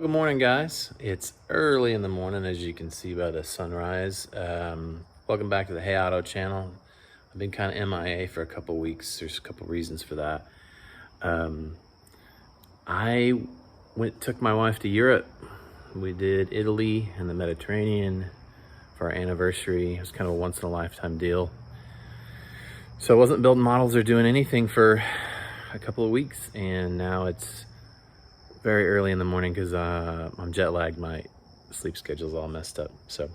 Good morning, guys. It's early in the morning, as you can see by the sunrise. Welcome back to the Hey Auto channel. I've been kind of MIA for a couple weeks. There's a couple reasons for that. I took my wife to Europe. We did Italy and the Mediterranean for our anniversary. It was kind of a once in a lifetime deal. So I wasn't building models or doing anything for a couple of weeks, and now it's very early in the morning because I'm jet lagged. My sleep schedule's all messed up. So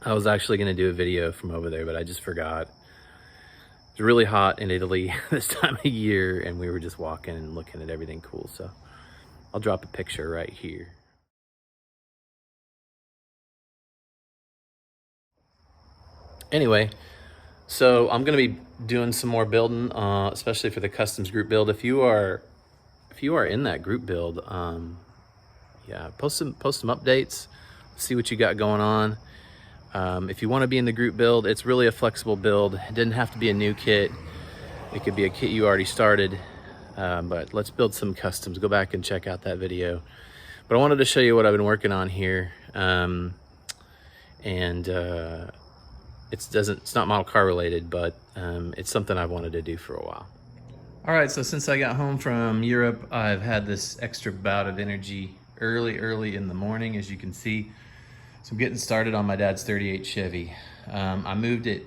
I was actually going to do a video from over there, but I just forgot. It's really hot in Italy this time of year, and we were just walking and looking at everything cool. So I'll drop a picture right here. Anyway, so I'm going to be doing some more building, especially for the customs group build. If you are in that group build, yeah, post some updates, see what you got going on. If you want to be in the group build, it's really a flexible build. It didn't have to be a new kit. It could be a kit you already started, but let's build some customs. Go back and check out that video. But I wanted to show you what I've been working on here. It's not model car related, but it's something I've wanted to do for a while. All right, so since I got home from Europe, I've had this extra bout of energy early in the morning, as you can see. So I'm getting started on my dad's 38 Chevy. I moved it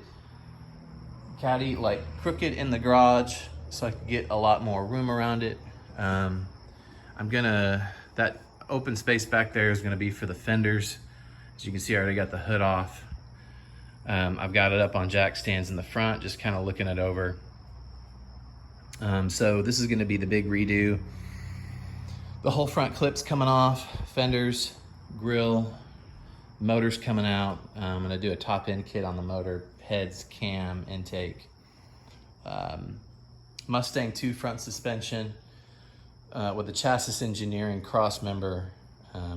caddy like crooked in the garage so I could get a lot more room around it. That open space back there is gonna be for the fenders. As you can see, I already got the hood off. I've got it up on jack stands in the front, just kind of looking it over. So this is going to be the big redo. The whole front clip's coming off, fenders, grill, motors coming out. I'm going to do a top end kit on the motor, heads, cam, intake. Mustang 2 front suspension with the chassis engineering cross member.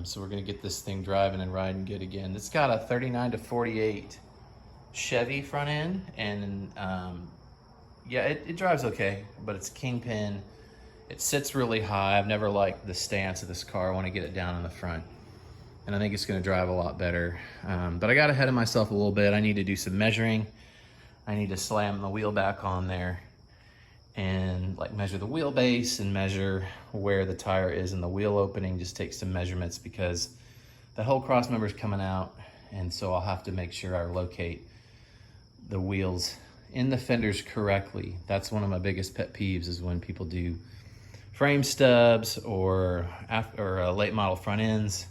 So we're going to get this thing driving and riding good again. It's got a 39 to 48 Chevy front end, and yeah, it drives okay, but it's kingpin. It sits really high. I've never liked the stance of this car. I want to get it down in the front, and I think it's going to drive a lot better. But I got ahead of myself a little bit. I need to do some measuring. I need to slam the wheel back on there and like measure the wheelbase and measure where the tire is in the wheel opening. Just take some measurements because the whole cross member is coming out, and so I'll have to make sure I locate the wheels in the fenders correctly. That's one of my biggest pet peeves, is when people do frame stubs or late model front ends.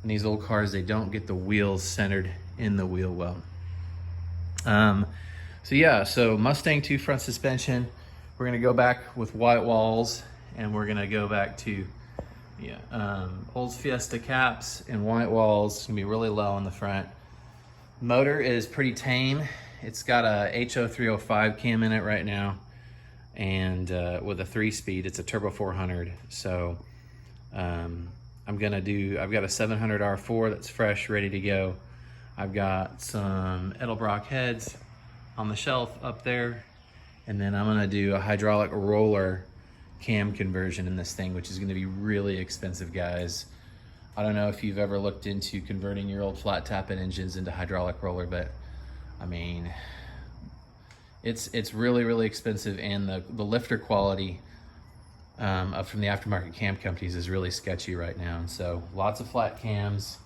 In these old cars, they don't get the wheels centered in the wheel well. So yeah, so Mustang 2 front suspension. We're gonna go back with white walls, and we're gonna go back to old Fiesta caps and white walls. It's gonna be really low on the front. Motor is pretty tame. It's got a HO305 cam in it right now, and with a 3-speed, it's a turbo 400. So I've got a 700 R4 that's fresh, ready to go. I've got some Edelbrock heads on the shelf up there, and then I'm gonna do a hydraulic roller cam conversion in this thing, which is gonna be really expensive, guys. I don't know if you've ever looked into converting your old flat tapping engines into hydraulic roller, but I mean, it's really expensive, and the lifter quality from the aftermarket cam companies is really sketchy right now. And so lots of flat cams.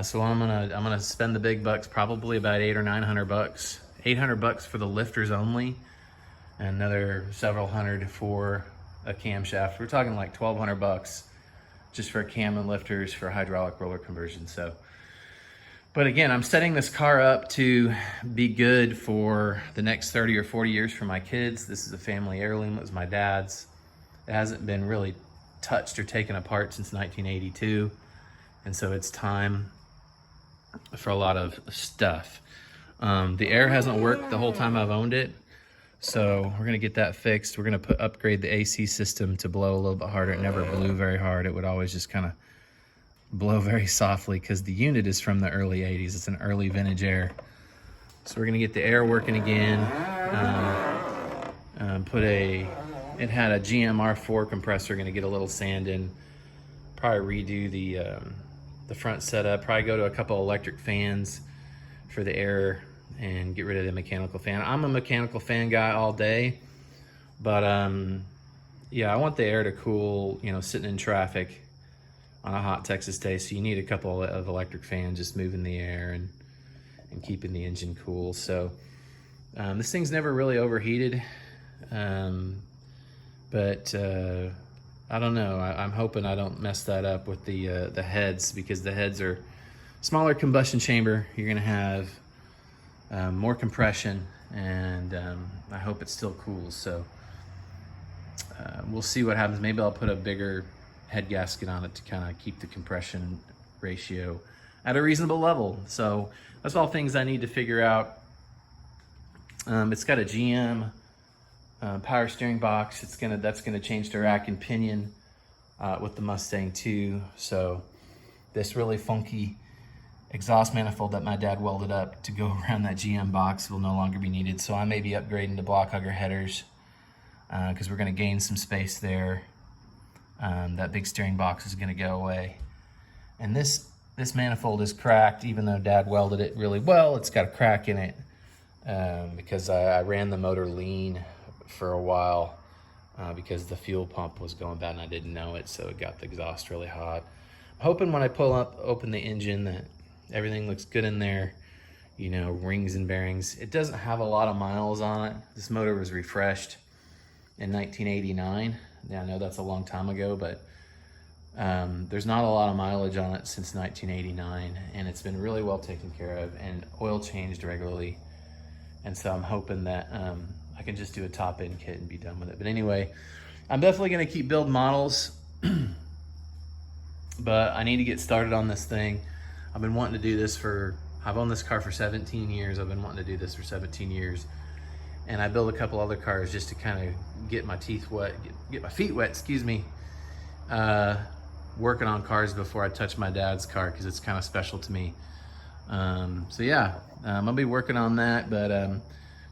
So I'm gonna spend the big bucks, probably about $800 or $900. $800 for the lifters only, and another several hundred for a camshaft. We're talking like $1,200 just for cam and lifters for hydraulic roller conversion. So. But again, I'm setting this car up to be good for the next 30 or 40 years for my kids. This is a family heirloom. It was my dad's. It hasn't been really touched or taken apart since 1982. And so it's time for a lot of stuff. The air hasn't worked the whole time I've owned it. So we're gonna get that fixed. We're gonna upgrade the AC system to blow a little bit harder. It never blew very hard. It would always just kind of blow very softly because the unit is from the early 80s. It's an early vintage air. So we're gonna get the air working again. It had a GM R4 compressor, gonna get a little sand in, probably redo the front setup, probably go to a couple electric fans for the air and get rid of the mechanical fan. I'm a mechanical fan guy all day, but yeah, I want the air to cool, you know, sitting in traffic on a hot Texas day. So you need a couple of electric fans just moving the air and keeping the engine cool. So this thing's never really overheated, but I don't know. I'm hoping I don't mess that up with the heads, because the heads are smaller combustion chamber. You're gonna have more compression, and I hope it still cools. So we'll see what happens. Maybe I'll put a bigger head gasket on it to kind of keep the compression ratio at a reasonable level. So that's all things I need to figure out. It's got a GM power steering box. That's gonna change to rack and pinion with the Mustang too. So this really funky exhaust manifold that my dad welded up to go around that GM box will no longer be needed. So I may be upgrading to block hugger headers because we're gonna gain some space there. That big steering box is gonna go away. And this manifold is cracked, even though Dad welded it really well. It's got a crack in it because I ran the motor lean for a while because the fuel pump was going bad and I didn't know it, so it got the exhaust really hot. I'm hoping when I open the engine that everything looks good in there, you know, rings and bearings. It doesn't have a lot of miles on it. This motor was refreshed in 1989. Yeah, I know that's a long time ago, but there's not a lot of mileage on it since 1989, and it's been really well taken care of and oil changed regularly. And so I'm hoping that I can just do a top end kit and be done with it. But anyway, I'm definitely gonna keep building models, but I need to get started on this thing. I've been wanting to do this I've owned this car for 17 years. I've been wanting to do this for 17 years. And I built a couple other cars just to kind of get my teeth wet, get my feet wet, excuse me, working on cars before I touch my dad's car, because it's kind of special to me. So yeah, I'll be working on that, but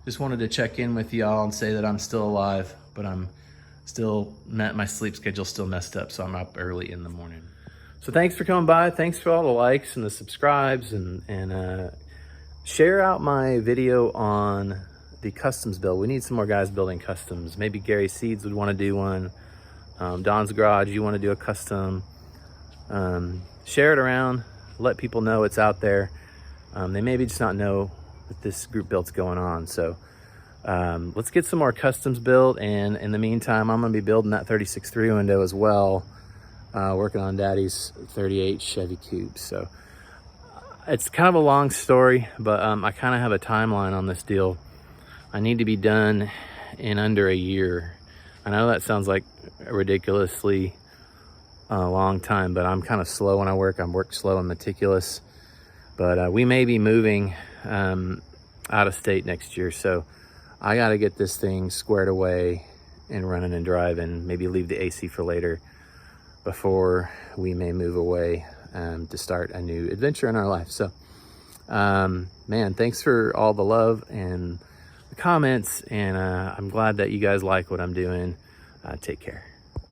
just wanted to check in with y'all and say that I'm still alive, but my sleep schedule's still messed up, so I'm up early in the morning. So thanks for coming by. Thanks for all the likes and the subscribes, and share out my video on the customs build. We need some more guys building customs. Maybe Gary Seeds would want to do one. Don's Garage, you want to do a custom. Share it around. Let people know it's out there. They maybe just not know that this group build's going on. So let's get some more customs built. And in the meantime, I'm going to be building that 36.3 window as well. Working on Daddy's 38 Chevy Coupe. So it's kind of a long story, but I kind of have a timeline on this deal. I need to be done in under a year. I know that sounds like a ridiculously long time, but I'm kind of slow when I work. I work slow and meticulous. But we may be moving out of state next year, so I got to get this thing squared away and running and driving. Maybe leave the AC for later before we may move away to start a new adventure in our life. So, man, thanks for all the love and the comments, and I'm glad that you guys like what I'm doing. Take care.